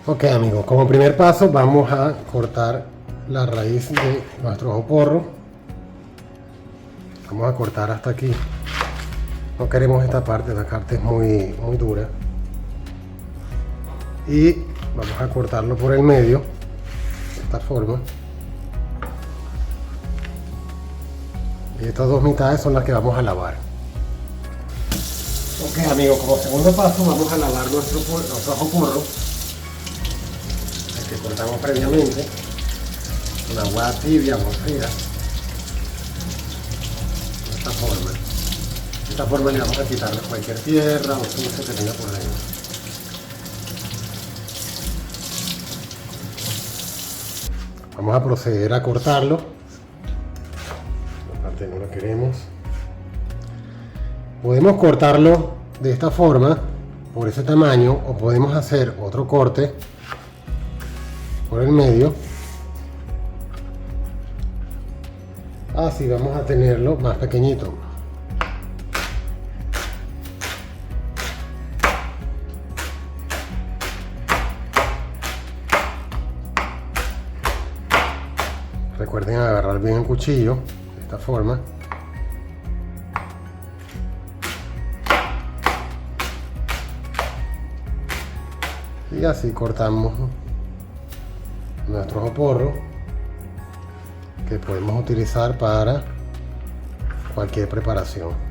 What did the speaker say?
Ok amigos, como primer paso vamos a cortar la raíz de nuestro ojo porro. Vamos a cortar hasta aquí. No queremos esta parte es muy dura. Y vamos a cortarlo por el medio, de esta forma. Y estas dos mitades son las que vamos a lavar. Ok amigos, como segundo paso vamos a lavar nuestro ojo porro, el que cortamos previamente, con agua tibia o fría. De esta forma. De esta forma le vamos a quitar cualquier tierra o sucio que tenga por dentro. Vamos a proceder a cortarlo. La parte no la queremos. Podemos cortarlo de esta forma, por ese tamaño, o podemos hacer otro corte por el medio. Así vamos a tenerlo más pequeñito. Recuerden agarrar bien el cuchillo, de esta forma. Y así cortamos nuestro ojo porro, que podemos utilizar para cualquier preparación.